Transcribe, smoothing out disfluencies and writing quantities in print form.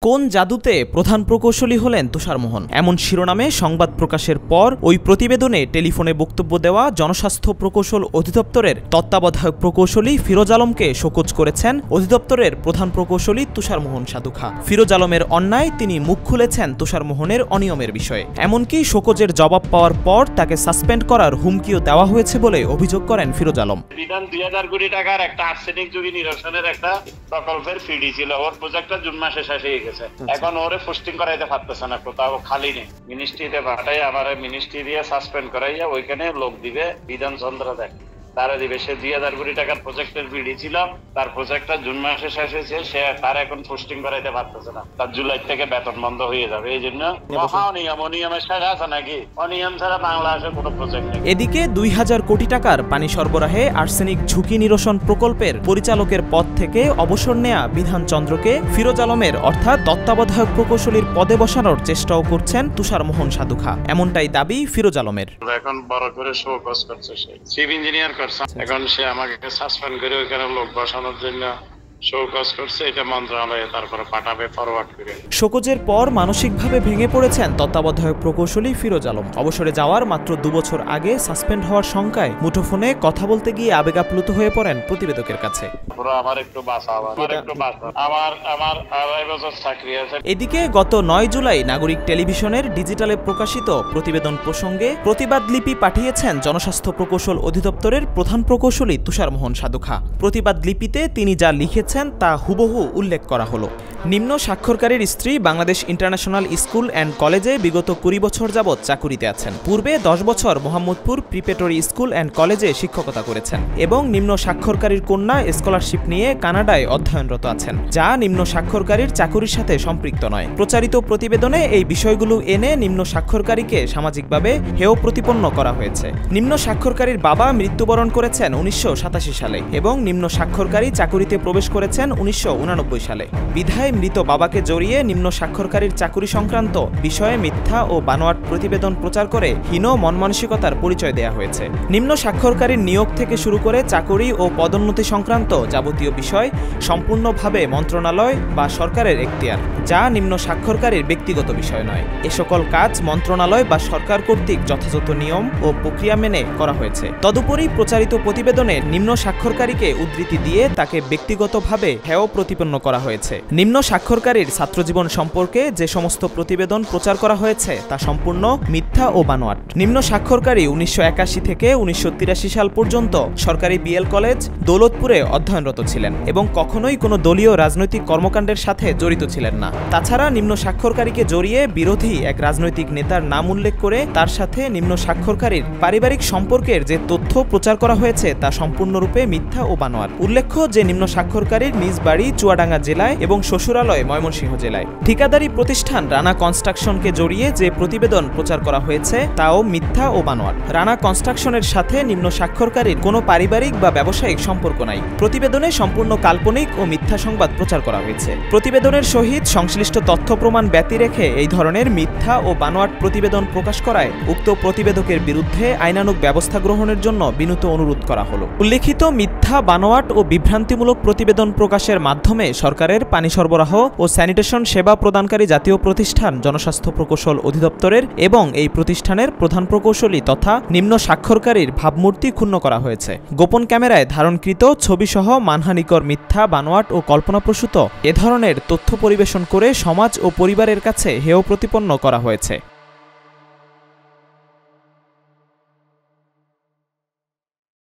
কোন জাদুতে প্রধান প্রকৌশলী হলেন তুষার মোহন এমন শিরোনামে সংবাদ প্রকাশের পর ওই প্রতিবেদনে টেলিফোনে বক্তব্য দেওয়া জনস্বাস্থ্য প্রকৌশল অধিদপ্তরের তত্ত্বাবধায়ক প্রকৌশলী ফিরোজ আলমকে শোকজ করেছেন অধিদপ্তরের প্রধান প্রকৌশলী তুষার মোহন সাধুখা। ফিরোজ আলমের অন্যায় তিনি মুখ খুলেছেন তুষার মোহনের অনিয়মের বিষয়ে। এমনকি শোকজের জবাব পাওয়ার পর তাকে সাসপেন্ড করার হুমকিও দেওয়া হয়েছে বলে অভিযোগ করেন ফিরোজ আলম। 2000 কোটি টাকার একটা আর্সেনিক ঝুঁকি নিরসনের একটা প্রকল্পের ফিডি ছিল, ওর প্রজেক্টটা জুন মাসে শেষ হয়ে গেছে। এখন ওরে পোস্টিং করাইতে পারতেছে না, কোথাও খালি নেই। মিনিস্ট্রিতে পাঠাই, আমার মিনিস্ট্রি দিয়ে সাসপেন্ড করাইয়া ওইখানে লোক দিবে, বিধান চন্দ্র দেয় তারা দিবে। সে 2000 কোটি টাকার প্রজেক্টের বিডি ছিল, তার প্রজেক্টটা জুন মাসে শেষ হয়েছে, সে তার এখন পোস্টিং করাইতে পারতেছে না। তার জুলাই থেকে বেতন বন্ধ হয়ে যাবে। এই জন্য অনিয়মের সাথে আছে নাকি? অনিয়ম ছাড়া বাংলাদেশে কোনো প্রজেক্ট নেই। এদিকে 2000 কোটি টাকার পানি সরবরাহে আর্সেনিক ঝুঁকি নিরসন প্রকল্পের পরিচালকের পদ থেকে অবসর নেয়া বিধান চন্দ্রকে ফিরোজ আলমের অর্থাৎ তত্ত্বাবধায়ক প্রকৌশলীর পদে বসানোর চেষ্টাও করছেন তুষার মোহন সাধুখা, এমনটাই দাবি ফিরোজ আলমের। এখন বড় করে শোকজ করছে, সে চিফ ইঞ্জিনিয়ার করছে। এখন সে আমাকে সাসপেন্ড করে ওইখানে লোক বসানোর জন্য শোকজ করছে, এটা মন্ত্রণালয়ে তারপরে পাঠাবে ফরওয়ার্ড করে। শোকজের পর মানসিকভাবে ভেঙে পড়েছেন তত্ত্বাবধায়ক প্রকৌশলী ফিরোজ আলম। অবসরে যাওয়ার মাত্র 2 বছর আগে সাসপেন্ড হওয়ার শঙ্কায় মুঠোফোনে কথা বলতে গিয়ে আবেগাপ্লুত হয়ে পড়েন প্রতিবেদকের কাছে। আমার একটু বাঁচা, আমার 2.5 বছর চাকরি আছে। এদিকে গত 9 জুলাই নাগরিক টেলিভিশনের ডিজিটালে প্রকাশিত প্রতিবেদন প্রসঙ্গে প্রতিবাদ লিপি পাঠিয়েছেন জনস্বাস্থ্য প্রকৌশল অধিদপ্তরের প্রধান প্রকৌশলী তুষার মোহন সাধুখা। প্রতিবাদ লিপিতে তিনি যা লিখেছেন তা হুবহু উল্লেখ করা হলো। নিম্ন স্বাক্ষরকারীর স্ত্রী বাংলাদেশ ইন্টারন্যাশনাল স্কুল অ্যান্ড কলেজে বিগত 20 বছর যাবৎ চাকুরিতে আছেন। পূর্বে 10 বছর মোহাম্মদপুর প্রিপেটরি স্কুল অ্যান্ড কলেজে শিক্ষকতা করেছেন এবং নিম্ন স্বাক্ষরকারীর কন্যা স্কলারশিপ নিয়ে কানাডায় অধ্যয়নরত আছেন, যা নিম্ন স্বাক্ষরকারীর চাকুরির সাথে সম্পৃক্ত নয়। প্রচারিত প্রতিবেদনে এই বিষয়গুলো এনে নিম্ন স্বাক্ষরকারীকে সামাজিকভাবে হেয় প্রতিপন্ন করা হয়েছে। নিম্ন স্বাক্ষরকারীর বাবা মৃত্যুবরণ করেছেন 1987 সালে এবং নিম্ন স্বাক্ষরকারী চাকুরিতে প্রবেশ করেছেন 1989 সালে। বিধায় মৃত বাবাকে জড়িয়ে নিম্ন স্বাক্ষরকারীর চাকুরি সংক্রান্ত বিষয়ে মিথ্যা ও বানোয়াট প্রতিবেদন প্রচার করে হীন মনমানসিকতার পরিচয় দেয়া হয়েছে। নিম্ন স্বাক্ষরকারীর নিয়োগ থেকে শুরু করে চাকুরি ও পদোন্নতি সংক্রান্ত যাবতীয় বিষয় সম্পূর্ণভাবে মন্ত্রণালয় বা সরকারের এখতিয়ার, যা নিম্ন স্বাক্ষরকারীর ব্যক্তিগত বিষয় নয়। এ সকল কাজ মন্ত্রণালয় বা সরকার কর্তৃক যথাযথ নিয়ম ও প্রক্রিয়া মেনে করা হয়েছে। তদুপরি প্রচারিত প্রতিবেদনে নিম্ন স্বাক্ষরকারীকে উদ্ধৃতি দিয়ে তাকে ব্যক্তিগতভাবে হেয় প্রতিপন্ন করা হয়েছে। নিম্ন স্বাক্ষরকারীর ছাত্রজীবন সম্পর্কে যে সমস্ত প্রতিবেদন প্রচার করা হয়েছে তা সম্পূর্ণ মিথ্যা ও বানোয়াট। নিম্ন স্বাক্ষরকারী 1981 থেকে 1983 সাল পর্যন্ত সরকারি বিএল কলেজ দৌলতপুরে অধ্যয়নরত ছিলেন এবং কখনোই কোনো দলীয় রাজনৈতিক কর্মকাণ্ডের সাথে জড়িত ছিলেন না। তাছাড়া নিম্ন স্বাক্ষরকারীকে জড়িয়ে বিরোধী এক রাজনৈতিক নেতার নাম উল্লেখ করে তার সাথে নিম্ন স্বাক্ষরকারীর পারিবারিক সম্পর্কের যে তথ্য প্রচার করা হয়েছে তা সম্পূর্ণরূপে মিথ্যা ও বানোয়াট। উল্লেখ্য যে নিম্ন স্বাক্ষরকারীর নিজ বাড়ি চুয়াডাঙ্গা জেলায় এবং শ্বশুরালয় ময়মনসিংহ জেলায়। ঠিকাদারি প্রতিষ্ঠান রানা কনস্ট্রাকশনকে জড়িয়ে যে প্রতিবেদন প্রচার করা হয়েছে তাও মিথ্যা ও বানোয়াট। রানা কনস্ট্রাকশনের সাথে নিম্ন স্বাক্ষরকারীর কোনো পারিবারিক বা ব্যবসায়িক সম্পর্ক নাই। প্রতিবেদনে সম্পূর্ণ কাল্পনিক ও মিথ্যা সংবাদ প্রচার করা হয়েছে। প্রতিবেদনের সহিত সংশ্লিষ্ট তথ্য প্রমাণ ব্যতি রেখে এই ধরনের মিথ্যা ও বানোয়াট প্রতিবেদন প্রকাশ করায় উক্ত প্রতিবেদকের বিরুদ্ধে আইনানুগ ব্যবস্থা গ্রহণের জন্য বিনীত অনুরোধ করা হলো। উল্লেখিত মিথ্যা, বানোয়াট ও বিভ্রান্তিমূলক প্রতিবেদন প্রকাশের মাধ্যমে সরকারের পানি সরবরাহ ও স্যানিটেশন সেবা প্রদানকারী জাতীয় প্রতিষ্ঠান জনস্বাস্থ্য প্রকৌশল অধিদপ্তরের এবং এই প্রতিষ্ঠানের প্রধান প্রকৌশলী তথা নিম্ন স্বাক্ষরকারীর ভাবমূর্তি ক্ষুণ্ণ করা হয়েছে। গোপন ক্যামেরায় ধারণকৃত ছবিসহ মানহানিকর মিথ্যা, বানোয়াট ও কল্পনাপ্রসূত এ ধরনের তথ্য পরিবেশন করে সমাজ ও পরিবারের কাছে হেয় প্রতিপন্ন করা হয়েছে।